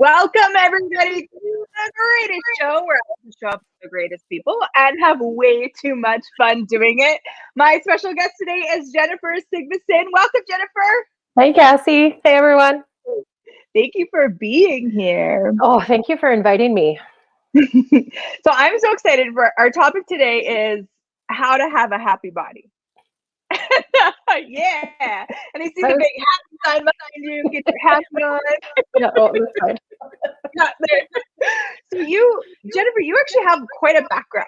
Welcome, everybody, to the greatest show where I show up the greatest people and have way too much fun doing it. My special guest today is Jennifer Sigfusson. Welcome, Jennifer. Hey, Cassy. Hey, everyone. Thank you for being here. Oh, thank you for inviting me. So I'm so excited for our topic today is how to have a happy body. Yeah. And I see the big happy sign behind you. Get your happy on. Yeah, this side. So Jennifer, you actually have quite a background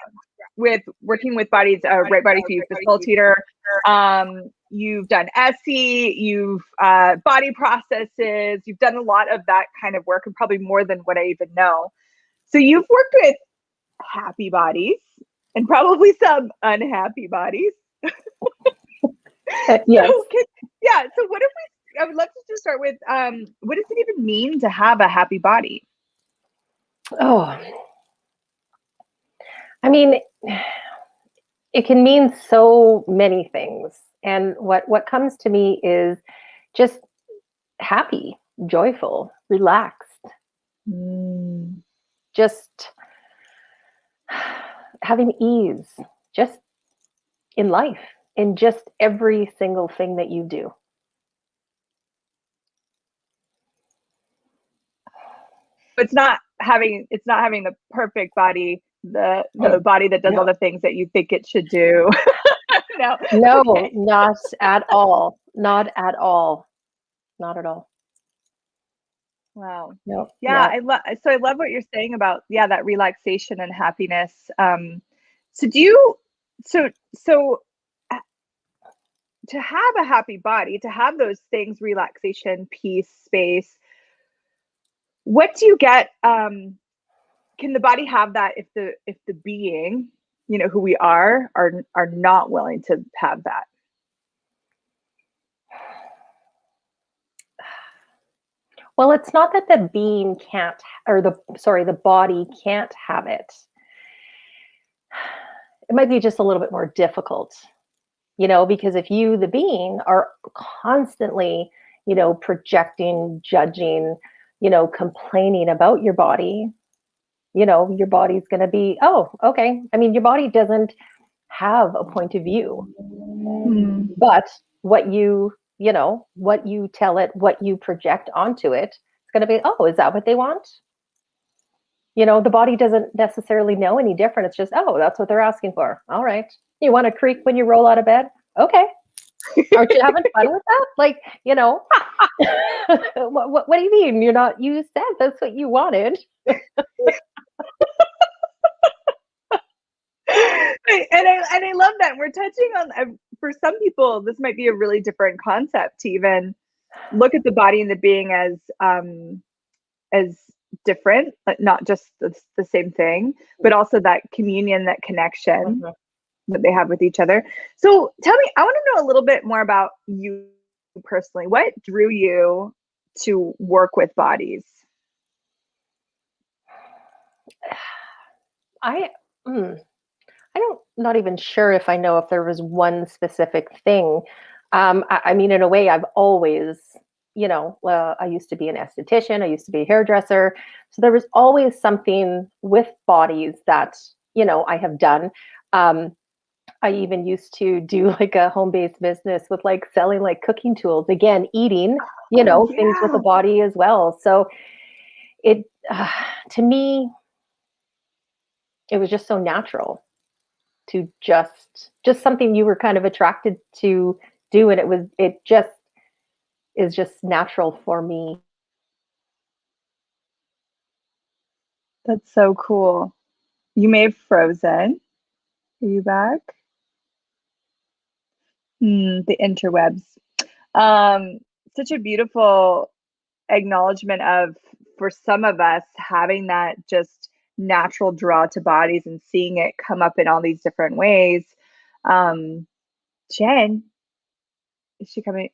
with working with bodies, right body for you, Facilitator. You've done Essy, you've body processes, you've done a lot of that kind of work, and probably more than what I even know. So you've worked with happy bodies and probably some unhappy bodies. Yes. So what if I would love to just start with, what does it even mean to have a happy body? Oh, I mean, it can mean so many things. And what comes to me is just happy, joyful, relaxed, just having ease, just in life, in just every single thing that you do. It's not having the perfect body, the body that does all the things that you think it should do. No, okay. Not at all. Not at all. Not at all. Wow. No. Yeah, I love what you're saying about that relaxation and happiness. So to have a happy body, to have those things, relaxation, peace, space, what do you get? Can the body have that if the being, who we are not willing to have that? Well, it's not that the being can't, or the body can't have it. It might be just a little bit more difficult, because if you, the being, are constantly, projecting, judging, complaining about your body, your body's going to be, oh, okay. I mean, your body doesn't have a point of view, but what you tell it, what you project onto it, it's going to be, oh, is that what they want? The body doesn't necessarily know any different. It's just, oh, that's what they're asking for. All right. You want to creak when you roll out of bed? Okay. Aren't you having fun with that? Like, what do you mean? You said that's what you wanted. And I love that. We're touching on, for some people, this might be a really different concept to even look at the body and the being as different, but not just the same thing, but also that communion, that connection that they have with each other. So tell me, I want to know a little bit more about you personally. What drew you to work with bodies? I'm not even sure if I know if there was one specific thing. I mean, in a way, I've always, I used to be an esthetician, I used to be a hairdresser. So there was always something with bodies that, I have done. I even used to do like a home-based business with like selling like cooking tools, again, eating, things with the body as well. So it, to me, it was just so natural to just something you were kind of attracted to do. And it just is just natural for me. That's so cool. You may have frozen. Are you back? The interwebs. Such a beautiful acknowledgement of, for some of us, having that just natural draw to bodies and seeing it come up in all these different ways. Jen, is she coming?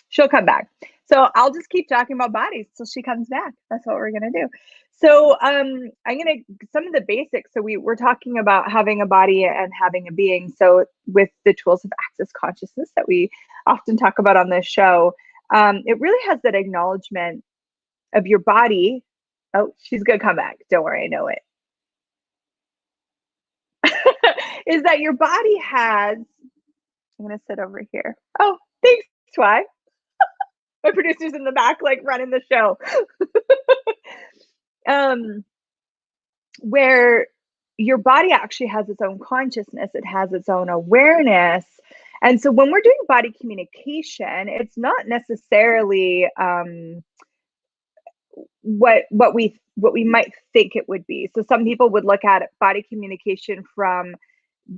She'll come back. So I'll just keep talking about bodies till she comes back. That's what we're gonna do. So some of the basics. So we're talking about having a body and having a being. So with the tools of Access Consciousness that we often talk about on this show, it really has that acknowledgement of your body. Oh, she's going to come back. Don't worry, I know it. Is that your body has, I'm going to sit over here. Oh, thanks, Twy. My producer's in the back, like running the show. Where your body actually has its own consciousness, it has its own awareness. And so when we're doing body communication, it's not necessarily what we might think it would be. So some people would look at body communication from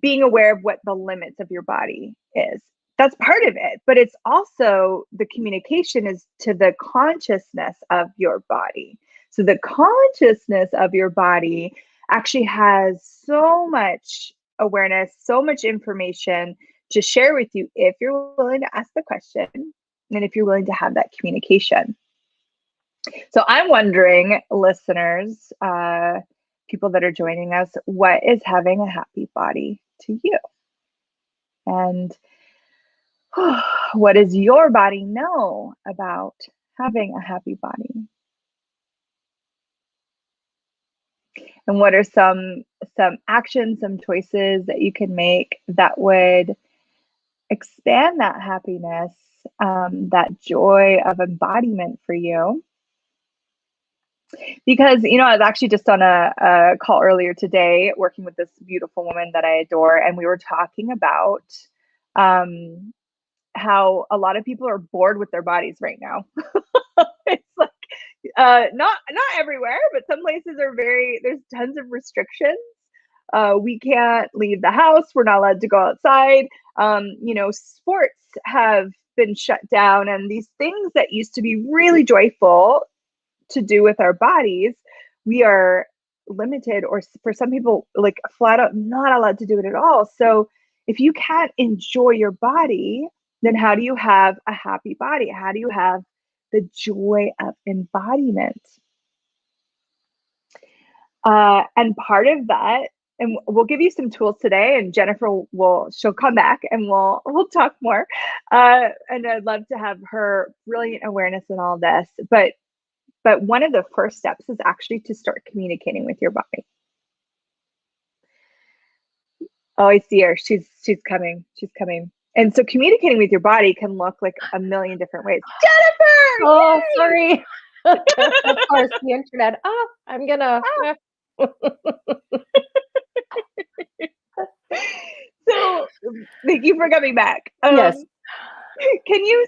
being aware of what the limits of your body is. That's part of it, but it's also the communication is to the consciousness of your body. So the consciousness of your body actually has so much awareness, so much information to share with you if you're willing to ask the question and if you're willing to have that communication. So I'm wondering, listeners, people that are joining us, what is having a happy body to you? And what does your body know about having a happy body? And what are some actions, some choices that you can make that would expand that happiness, that joy of embodiment for you? Because, you know, I was actually just on a call earlier today working with this beautiful woman that I adore, and we were talking about how a lot of people are bored with their bodies right now. It's like not everywhere, but some places are there's tons of restrictions. We can't leave the house. We're not allowed to go outside. You know, sports have been shut down, and these things that used to be really joyful to do with our bodies, we are limited, or for some people, like flat out not allowed to do it at all. So if you can't enjoy your body, then how do you have a happy body? How do you have the joy of embodiment? And part of that, and we'll give you some tools today, and Jennifer she'll come back and we'll talk more. And I'd love to have her brilliant awareness in all this. But one of the first steps is actually to start communicating with your body. Oh, I see her. She's coming. She's coming. And so communicating with your body can look like a million different ways. Jennifer! Oh, yay! Sorry. Of course, the internet. Oh, I'm gonna. So thank you for coming back. Yes. Can you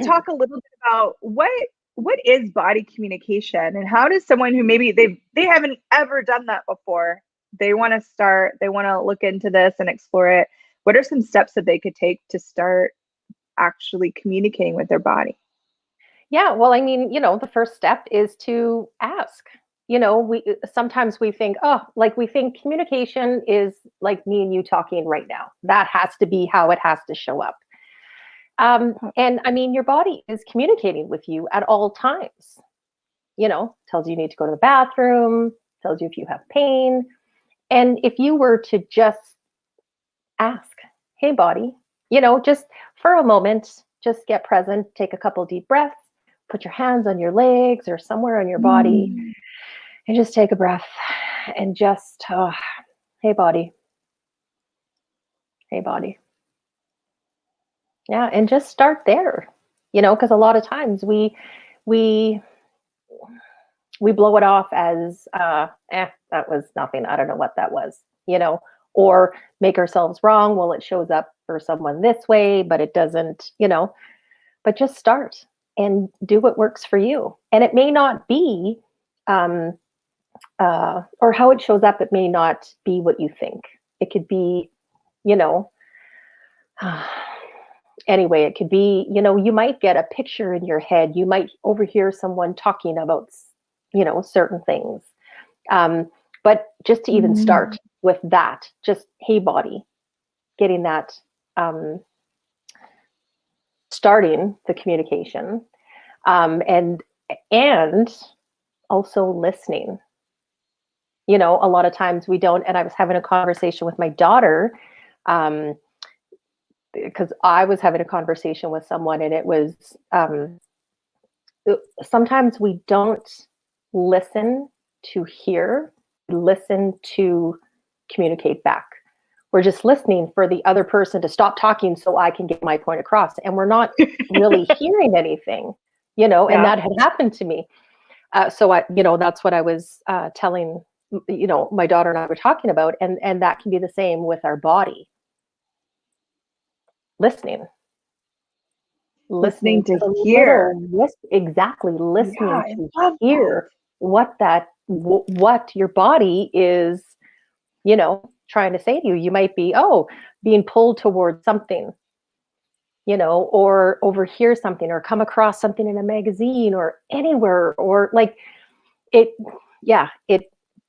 talk a little bit about what is body communication, and how does someone who maybe they haven't ever done that before, they want to start, they want to look into this and explore it, what are some steps that they could take to start actually communicating with their body? Yeah, well, I mean, you know, the first step is to ask. You know, we sometimes we think, we think communication is like me and you talking right now. That has to be how it has to show up. And I mean, your body is communicating with you at all times. You know, tells you need to go to the bathroom, tells you if you have pain. And if you were to just ask, hey, body, you know, just for a moment, just get present, take a couple deep breaths, put your hands on your legs or somewhere on your body, and just take a breath and just, hey, body. Hey, body. Yeah, and just start there, you know, because a lot of times we blow it off as, that was nothing. I don't know what that was, you know, or make ourselves wrong. Well, it shows up for someone this way, but it doesn't, you know, but just start and do what works for you. And it may not be, or how it shows up, it may not be what you think. It could be, you know, anyway, it could be, you know, you might get a picture in your head. You might overhear someone talking about, you know, certain things. But just to even start with that, just, hey, body, getting that, starting the communication, and also listening. You know, a lot of times we don't, and I was having a conversation with my daughter, because I was having a conversation with someone, and it was sometimes we don't listen to hear, listen to communicate back. We're just listening for the other person to stop talking so I can get my point across. And we're not really hearing anything, and that had happened to me. So that's what I was telling, my daughter and I were talking about. And that can be the same with our body. Listening to hear. Exactly. Listening to hear what your body is, trying to say to you. You might be, being pulled towards something, or overhear something, or come across something in a magazine or anywhere, or like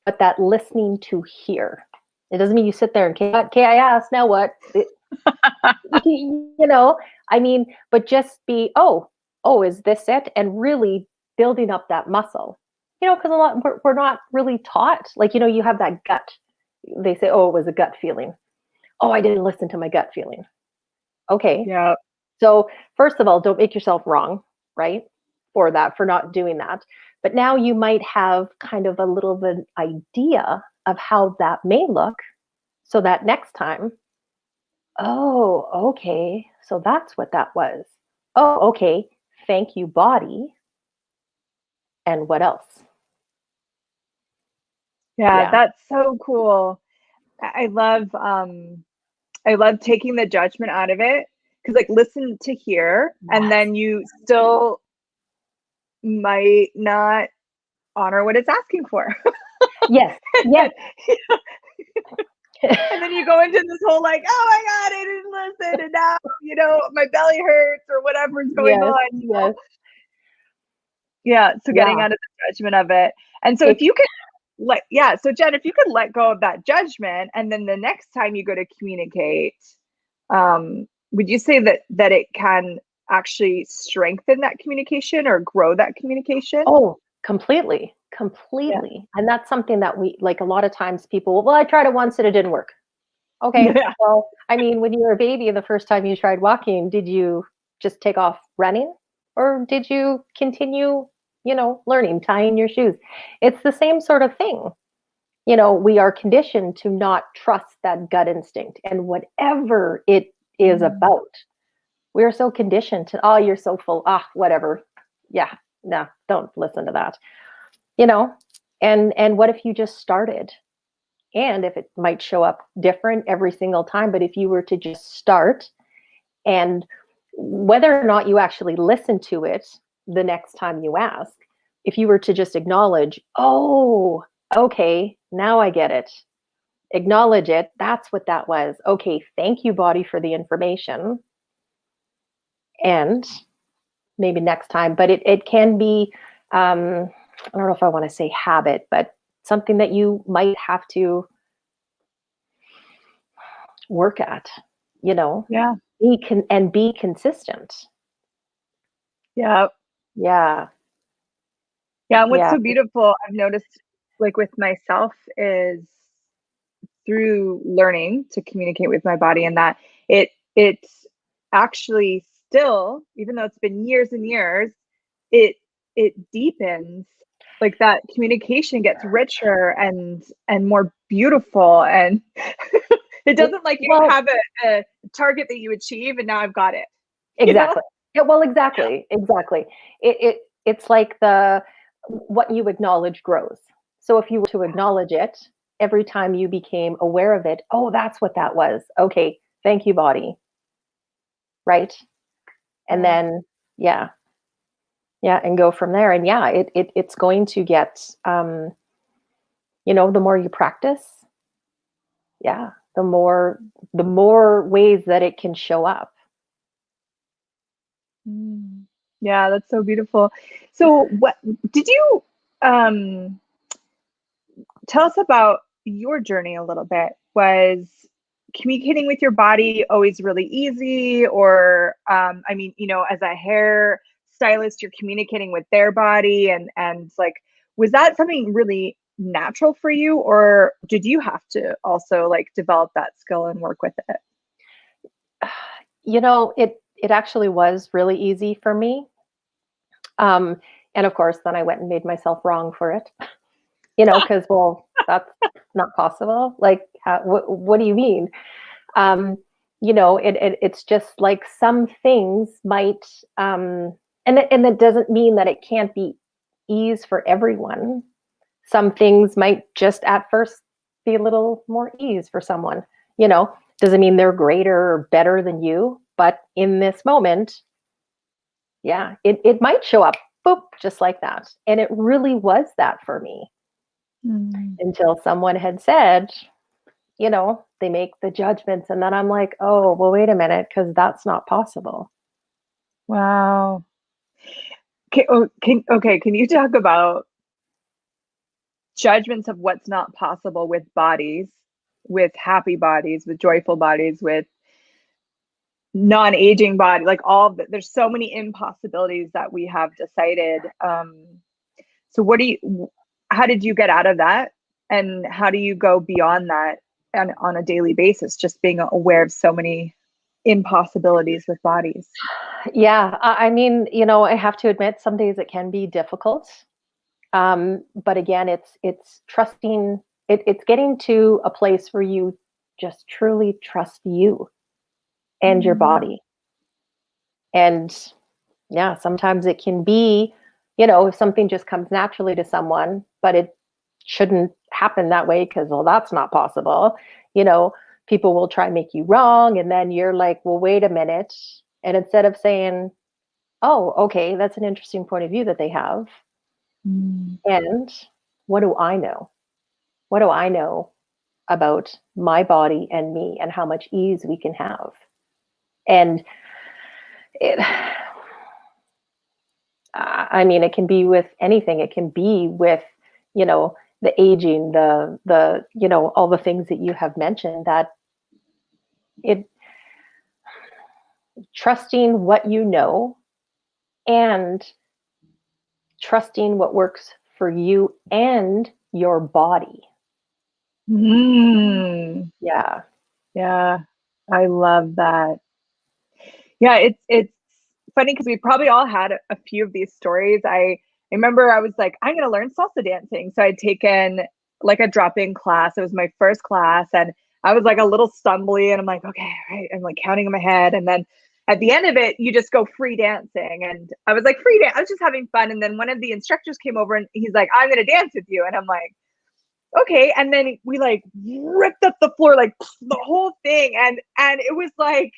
but that listening to hear, it doesn't mean you sit there and okay, I asked, now what? But just be, is this it? And really building up that muscle, because we're not really taught, like, you have that gut. They say, it was a gut feeling. I didn't listen to my gut feeling. Okay. Yeah. So first of all, don't make yourself wrong, right? For not doing that. But now you might have kind of a little bit idea of how that may look, so that next time, okay, so that's what that was. Okay, thank you, body. And what else? Yeah, that's so cool. I love taking the judgment out of it, because like, listen to hear, and then you still might not honor what it's asking for. Yes. And then you go into this whole like, oh my God, I didn't listen, and now my belly hurts or whatever's going on. Yes. Yeah. So getting out of the judgment of it. And so if you could so Jen, if you could let go of that judgment, and then the next time you go to communicate, would you say that it can actually strengthen that communication or grow that communication? Completely. Yeah. And that's something that we, like, a lot of times people, I tried it once and it didn't work. Okay. Yeah. Well, I mean, when you were a baby, the first time you tried walking, did you just take off running, or did you continue, learning, tying your shoes? It's the same sort of thing. We are conditioned to not trust that gut instinct, and whatever it is about, we are so conditioned to, you're so full, whatever. Yeah, no, don't listen to that. And what if you just started? And if it might show up different every single time, but if you were to just start, and whether or not you actually listen to it the next time you ask, if you were to just acknowledge, okay, now I get it. Acknowledge it. That's what that was. Okay, thank you, body, for the information. And maybe next time, but it can be, I don't know if I want to say habit, but something that you might have to work at, Yeah. Be consistent. Yeah. Yeah. Yeah. And what's so beautiful, I've noticed, like, with myself, is through learning to communicate with my body, and that it's actually still, even though it's been years and years, it deepens. Like, that communication gets richer and more beautiful, and it doesn't, like, you don't have a target that you achieve and now I've got it. Exactly. Yeah, well, exactly. It's like what you acknowledge grows. So if you were to acknowledge it every time you became aware of it, that's what that was. Okay, thank you, body. Right? And then, and go from there. And it's going to get, the more you practice, the more ways that it can show up. Yeah, that's so beautiful. So what did you tell us about your journey a little bit? Was communicating with your body always really easy? Or I mean, as a hair stylist, you're communicating with their body, and like, was that something really natural for you, or did you have to also, like, develop that skill and work with it? It actually was really easy for me. And of course, then I went and made myself wrong for it, you know, because, well, that's not possible. Like, what do you mean? You know, it's just like some things might, and that doesn't mean that it can't be ease for everyone. Some things might just at first be a little more ease for someone, you know, doesn't mean they're greater or better than you, but in this moment, yeah, it might show up, boop, just like that. And it really was that for me until someone had said, you know, they make the judgments. And then I'm like, oh, well, wait a minute, because that's not possible. Wow. Can you talk about judgments of what's not possible with bodies, with happy bodies, with joyful bodies, with non-aging body, like there's so many impossibilities that we have decided. So how did you get out of that? And how do you go beyond that on a daily basis, just being aware of so many impossibilities with bodies? Yeah, I mean, you know, I have to admit, some days it can be difficult. But again, it's trusting. It's getting to a place where you just truly trust you and your body. And yeah, sometimes it can be, you know, if something just comes naturally to someone, but it shouldn't happen that way because, well, that's not possible. You know, people will try and make you wrong. And then you're like, well, wait a minute. And instead of saying, oh, okay, that's an interesting point of view that they have. And what do I know? What do I know about my body and me and how much ease we can have? And I mean, it can be with anything. It can be with, you know, the aging, the, you know, all the things that you have mentioned, that trusting what you know and trusting what works for you and your body. Yeah. Yeah. I love that. Yeah, it's funny because we probably all had a few of these stories. I remember I was like, I'm gonna learn salsa dancing. So I'd taken like a drop-in class. It was my first class, and I was like a little stumbly, and I'm like, okay, right. I'm like counting in my head, and then at the end of it, you just go free dancing. And I was like, free dance. I was just having fun. And then one of the instructors came over and he's like, I'm gonna dance with you. And I'm like, okay. And then we like ripped up the floor, like the whole thing. And it was like,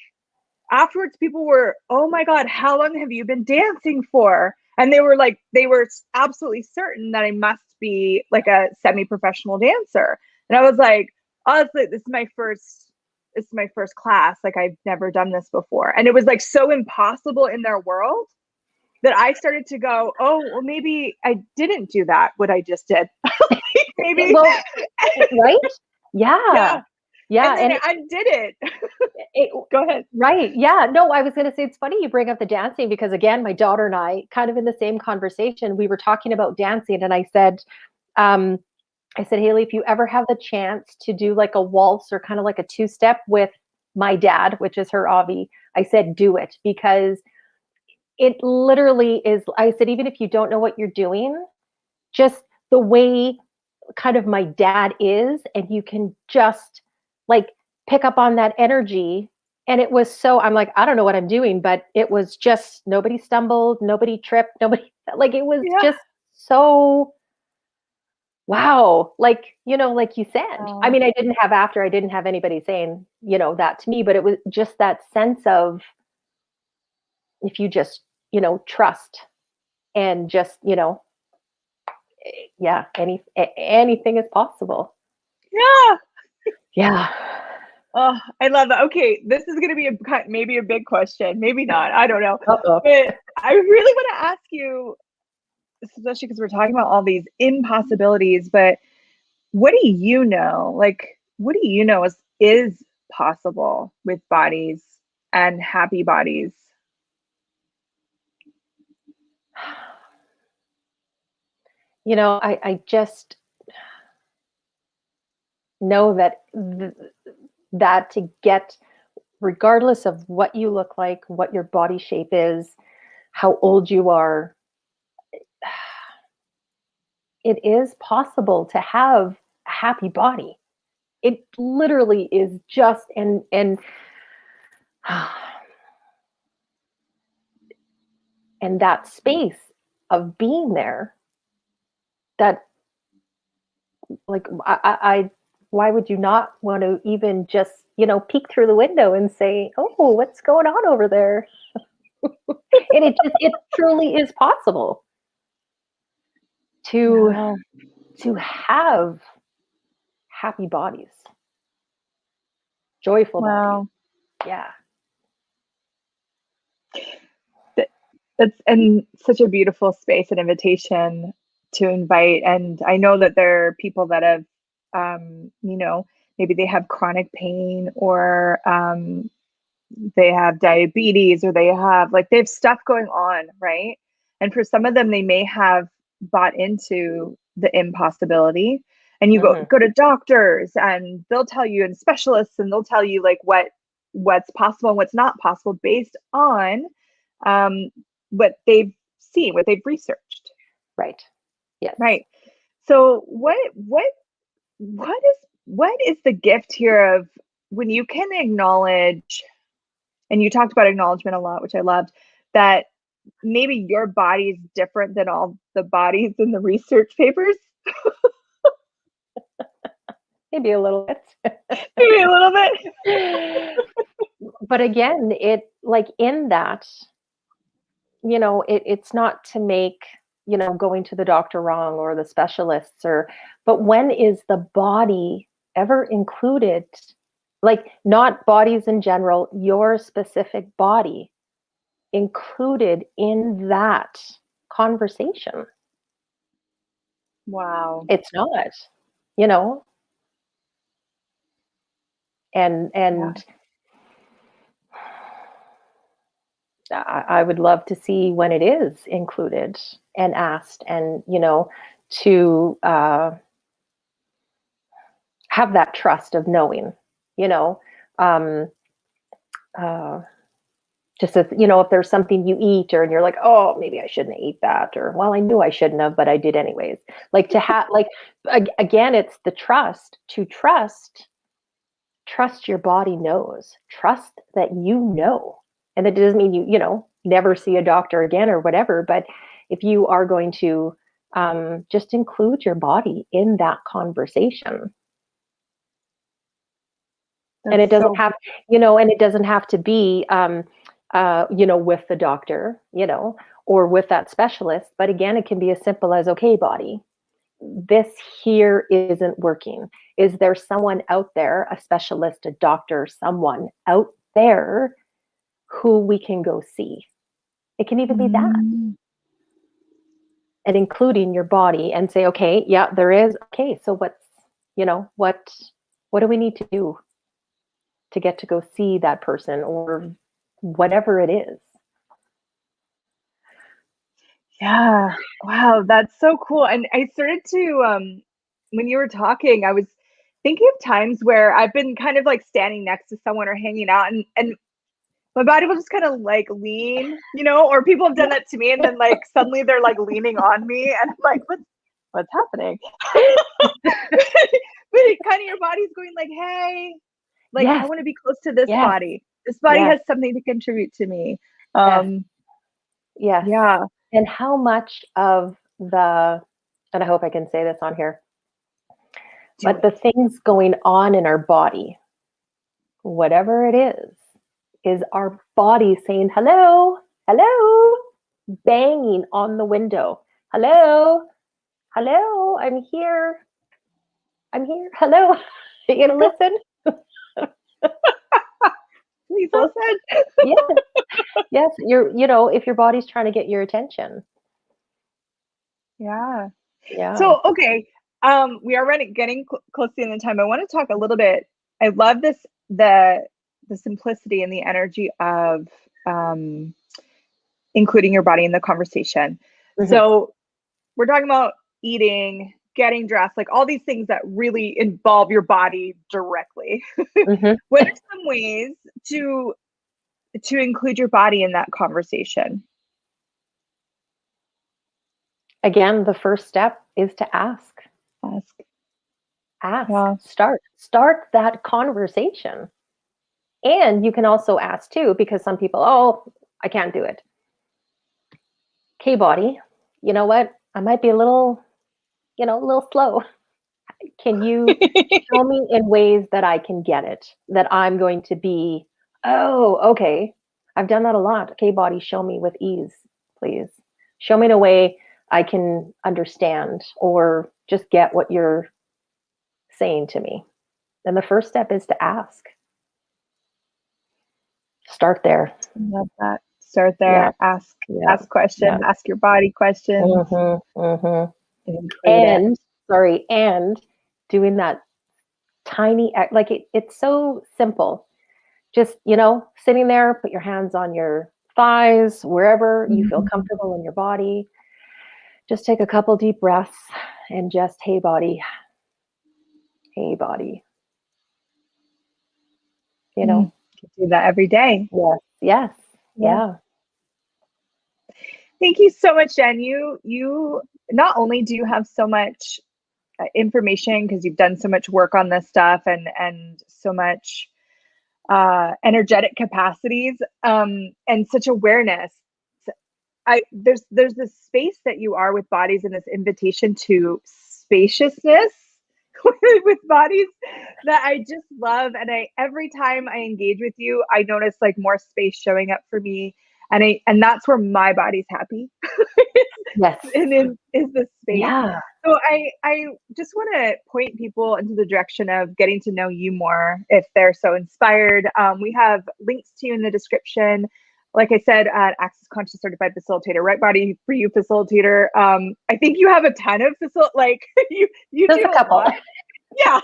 afterwards people were, oh my God, how long have you been dancing for? And they were absolutely certain that I must be like a semi-professional dancer. And I was like, honestly, this is my first class. Like, I've never done this before. And it was like so impossible in their world that I started to go, oh, well, maybe I didn't do that, what I just did. Maybe. Well, right? Yeah. Yeah. And then I did it. Go ahead. Right. Yeah. No, I was going to say, it's funny you bring up the dancing, because again, my daughter and I, kind of in the same conversation, we were talking about dancing, and I said, Haley, if you ever have the chance to do like a waltz or kind of like a two-step with my dad, which is her Avi, I said, do it, because it literally is. I said, even if you don't know what you're doing, just the way kind of my dad is, and you can just like pick up on that energy. And it was so, I'm like, I don't know what I'm doing, but it was just, nobody stumbled, nobody tripped, nobody, like, it was just so, wow. Like, you know, like you said, I mean, I didn't have anybody saying, you know, that to me, but it was just that sense of, if you just, you know, trust and just, you know, yeah, anything is possible. Yeah. Yeah. Oh, I love that. Okay, this is going to be maybe a big question, maybe not. I don't know. Uh-oh. But I really want to ask you, especially because we're talking about all these impossibilities, but what do you know? Like, what do you know is possible with bodies and happy bodies? You know, I just know that that to get, regardless of what you look like, what your body shape is, how old you are, it is possible to have a happy body. It literally is just, and and that space of being there, that, like, I why would you not want to even just, peek through the window and say, oh, what's going on over there? And it truly is possible to Wow. have happy bodies, joyful bodies. Wow. Yeah. That's and such a beautiful space and invitation to invite. And I know that there are people that have, maybe they have chronic pain, or they have diabetes, or they have stuff going on, right? And for some of them, they may have bought into the impossibility. And you go to doctors, and they'll tell you, and specialists, and they'll tell you what's possible and what's not possible based on what they've seen, what they've researched. Right. Yes. Right. So what is the gift here of when you can acknowledge, and you talked about acknowledgement a lot, which I loved, that maybe your body is different than all the bodies in the research papers? Maybe a little bit. Maybe a little bit. But again, in that, it's not to make, going to the doctor wrong, or the specialists, but when is the body ever included? Like, not bodies in general, your specific body included in that conversation. Wow. It's not, and I would love to see when it is included and asked, and to have that trust of knowing, just as, if there's something you eat, or and you're like, oh, maybe I shouldn't eat that, or, well, I knew I shouldn't have, but I did anyways. Like, to have, again, it's the trust, to trust your body knows, trust that and that doesn't mean you never see a doctor again or whatever, but if you are going to just include your body in that conversation. And it doesn't have, and it doesn't have to be, with the doctor, or with that specialist. But again, it can be as simple as, okay, body, this here isn't working. Is there someone out there, a specialist, a doctor, someone out there who we can go see? It can even be that. And including your body, and say, okay, yeah, there is. Okay, so what do we need to do to get to go see that person, or whatever it is? Yeah. Wow, that's so cool. And I started to when you were talking, I was thinking of times where I've been kind of like standing next to someone or hanging out, and my body will just kind of like lean, or people have done that to me, and then like suddenly they're like leaning on me, and I'm like, what's happening? But it kind of, your body's going like, hey, like, Yes. I want to be close to this Yes. body. This body Yes. has something to contribute to me. Yes. Yeah. And how much of and I hope I can say this on here, but the things going on in our body, whatever it is our body saying, hello, hello, banging on the window. Hello, hello, I'm here. Hello, are you gonna listen? Please listen. Yes, if your body's trying to get your attention. Yeah. Yeah. So, okay, we are getting close to the end of time. I want to talk a little bit. I love the simplicity and the energy of including your body in the conversation. So we're talking about eating, getting dressed, like all these things that really involve your body directly. What are some ways to include your body in that conversation? Again, the first step is to ask. Ask. Yeah. Start that conversation. And you can also ask too, because some people, oh, I can't do it. Okay, body, you know what? I might be a little slow. Can you show me in ways that I can get it? That I'm going to be, oh, okay. I've done that a lot. Okay, body, show me with ease, please. Show me in a way I can understand or just get what you're saying to me. And the first step is to ask. Start there. Love that. Start there. Yeah. Ask questions. Yeah. Ask your body questions. And doing that tiny act, like it's so simple. Just, sitting there, put your hands on your thighs, wherever you feel comfortable in your body. Just take a couple deep breaths and just, hey body. Hey body. You know, do that every day. Yes. Yeah. Thank you so much, Jen. You not only do you have so much information because you've done so much work on this stuff and so much energetic capacities and such awareness. There's this space that you are with bodies and this invitation to spaciousness with bodies that I just love. And every time I engage with you, I notice like more space showing up for me. And that's where my body's happy. Yes. And is the space. Yeah. So I just want to point people into the direction of getting to know you more if they're so inspired. We have links to you in the description. Like I said, at Access Conscious Certified Facilitator, Right Body for You Facilitator. I think you have a ton of you There's do a couple. lot. Yeah.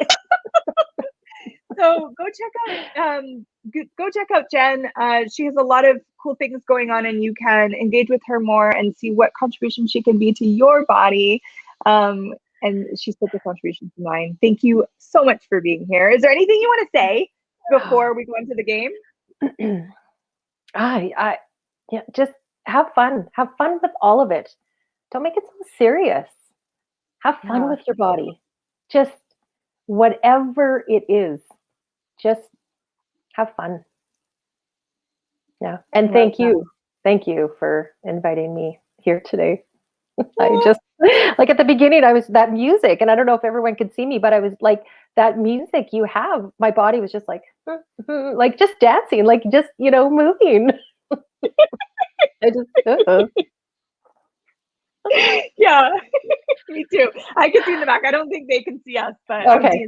So go check out Jen. She has a lot of cool things going on, and you can engage with her more and see what contribution she can be to your body. And she's such a contribution to mine. Thank you so much for being here. Is there anything you want to say before we go into the game? Just have fun. Have fun with all of it. Don't make it so serious. Have fun with your body. Just whatever it is, just have fun. Yeah. And thank you for inviting me here today. I just, like at the beginning, I was that music, and I don't know if everyone could see me, but I was like, that music you have, my body was just like, like just dancing, like just, moving. I just, Yeah, me too. I can see in the back. I don't think they can see us, but okay.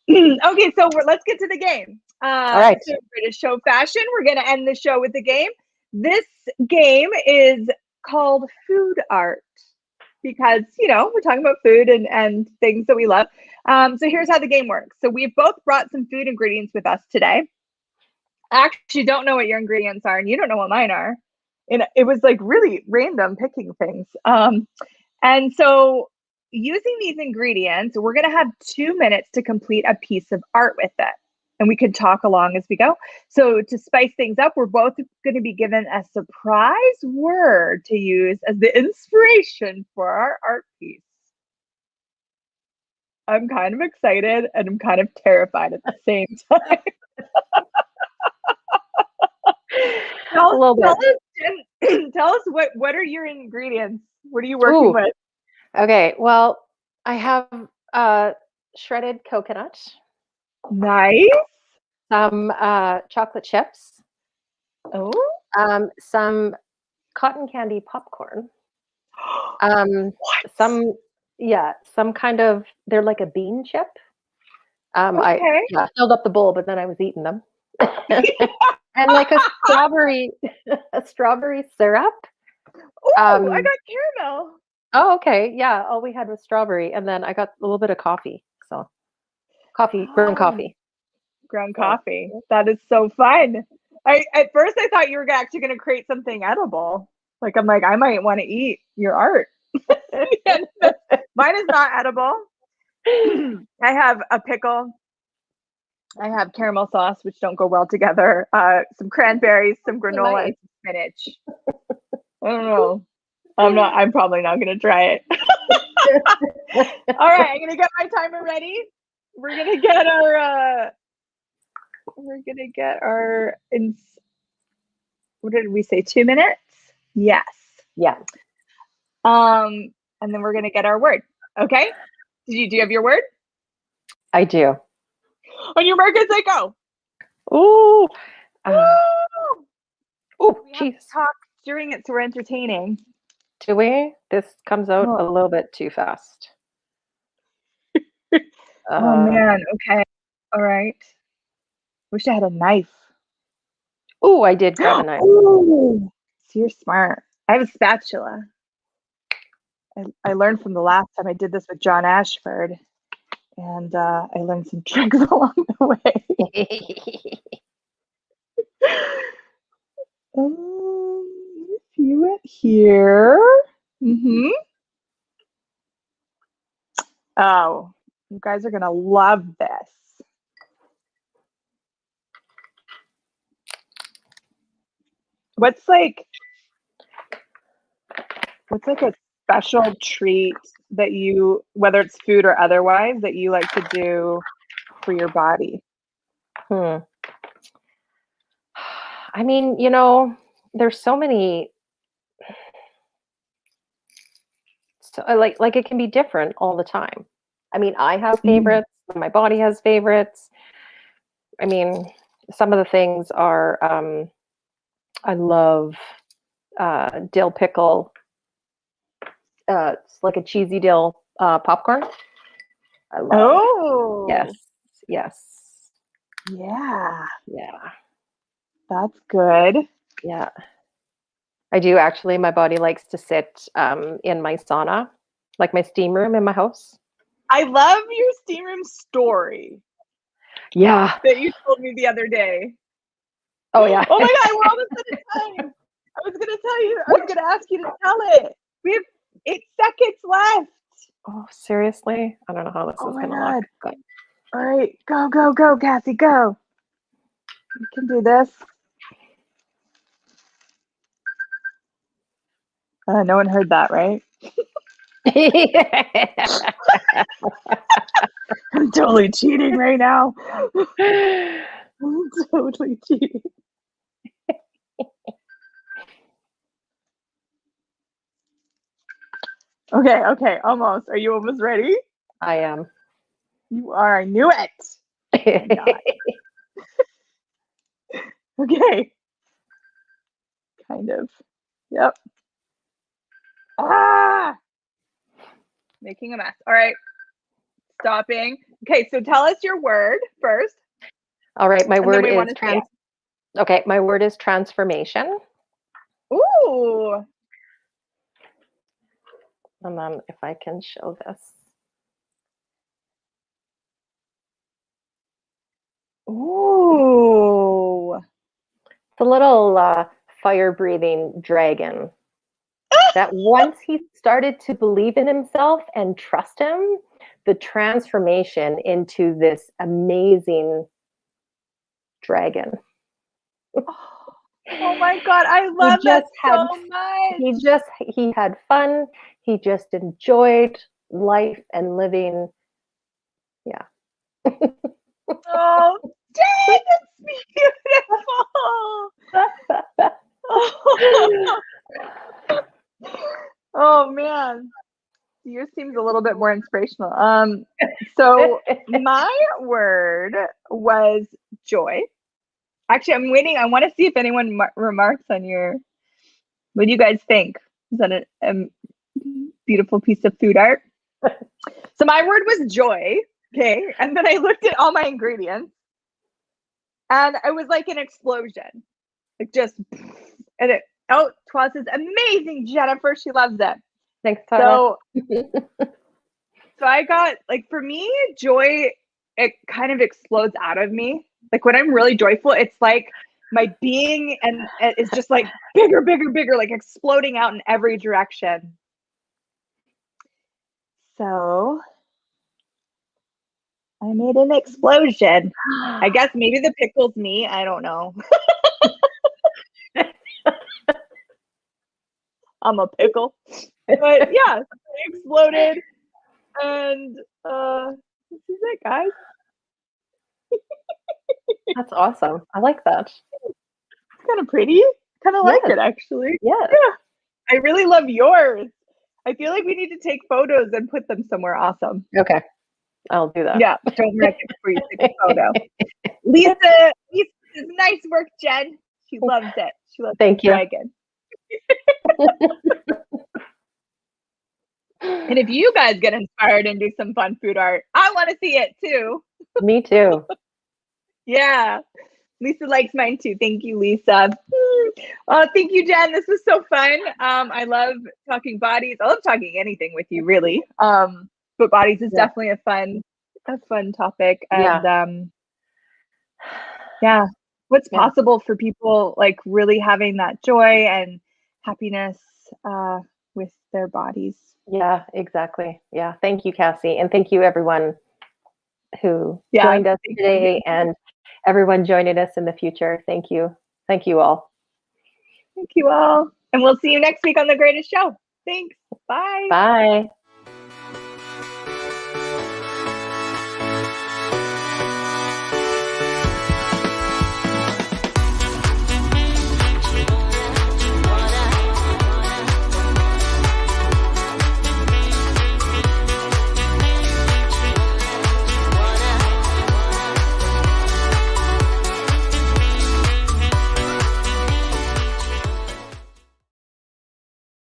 Okay, so let's get to the game. All right. So British show fashion, we're going to end the show with the game. This game is called food art because, we're talking about food and things that we love. So here's how the game works. So we've both brought some food ingredients with us today. I actually don't know what your ingredients are, and you don't know what mine are. And it was like really random picking things. And so using these ingredients, we're going to have 2 minutes to complete a piece of art with it. And we could talk along as we go. So to spice things up, we're both going to be given a surprise word to use as the inspiration for our art piece. I'm kind of excited and I'm kind of terrified at the same time. Tell us what are your ingredients? What are you working with? Okay, well, I have shredded coconut. Nice. Some chocolate chips. Oh. Some cotton candy popcorn. Some kind of, they're like a bean chip. Okay. I filled up the bowl, but then I was eating them. And like a strawberry syrup. Oh, I got caramel. Oh, okay. Yeah. All we had was strawberry. And then I got a little bit of coffee. So ground coffee. Ground coffee. That is so fun. At first I thought you were actually going to create something edible. Like, I'm like, I might want to eat your art. Mine is not edible. I have a pickle. I have caramel sauce, which don't go well together. Some cranberries, some granola, and some spinach. I don't know. I'm probably not going to try it. All right, I'm going to get my timer ready. We're going to get our, what did we say? 2 minutes? Yes. Yeah. And then we're going to get our word. Okay. Do you have your word? I do. On your mark, say go. Ooh. Oh, jeez. Talk during it so we're entertaining. Do we? This comes out a little bit too fast. Oh man. Okay. All right. Wish I had a knife. Oh, I did grab a knife. Ooh. So you're smart. I have a spatula. I learned from the last time I did this with John Ashford, and I learned some tricks along the way. View it here. Mm-hmm. Oh, you guys are gonna love this. What's like a special treat that you, whether it's food or otherwise, that you like to do for your body? I mean, there's so many. So like it can be different all the time. I mean, I have favorites. My body has favorites. I mean, some of the things are. I love dill pickle. It's like a cheesy dill popcorn. I love. Oh. Yes. Yeah. Yeah. That's good. Yeah. I do actually. My body likes to sit in my sauna, like my steam room in my house. I love your steam room story. Yeah. That you told me the other day. Oh yeah. Oh my God, we're almost out of time. I was gonna ask you to tell it. We have 8 seconds left. Oh, seriously? I don't know how this is gonna look. But... All right, go, Cassy, go. You can do this. No one heard that, right? I'm totally cheating right now. I'm totally cheating. Okay, almost. Are you almost ready? I am. You are. I knew it. Okay. Kind of. Yep. Making a mess. All right. Stopping. Okay, so tell us your word first. All right, my word is Okay, my word is transformation. Ooh. And then if I can show this. Ooh. It's a little fire-breathing dragon that once he started to believe in himself and trust him, the transformation into this amazing dragon. Oh my God, I love that so much. He had fun. He just enjoyed life and living. Yeah. Oh, dang, it's beautiful. Oh man. Yours seems a little bit more inspirational. So my word was joy. Actually, I'm waiting. I want to see if anyone remarks on your. What do you guys think? Is that a beautiful piece of food art? So my word was joy. Okay, and then I looked at all my ingredients, and it was like an explosion, like just, and it. Oh, Twa says amazing, Jennifer. She loves it. Thanks, Tara. So I got, like, for me, joy, it kind of explodes out of me. Like when I'm really joyful, it's like my being and it's just like bigger, like exploding out in every direction. So I made an explosion. I guess maybe the pickle's me. I don't know. I'm a pickle. But yeah, I exploded. And this is it, guys. That's awesome. I like that. It's kind of pretty. Kind of like it, actually. Yeah. I really love yours. I feel like we need to take photos and put them somewhere awesome. Okay. I'll do that. Yeah, don't wreck it before you take a photo. Lisa, nice work, Jen. She loves it. She loves Thank you. dragon. And if you guys get inspired and do some fun food art, I want to see it too. Me too. Yeah. Lisa likes mine too. Thank you, Lisa. Thank you, Jen. This was so fun. I love talking bodies. I love talking anything with you, really. But bodies is definitely a fun topic. And what's possible for people, like really having that joy and happiness with their bodies. Yeah, exactly. Yeah. Thank you, Cassy. And thank you, everyone who joined us today and everyone joining us in the future. Thank you. Thank you all. Thank you all. And we'll see you next week on The Greatest Show. Thanks. Bye. Bye.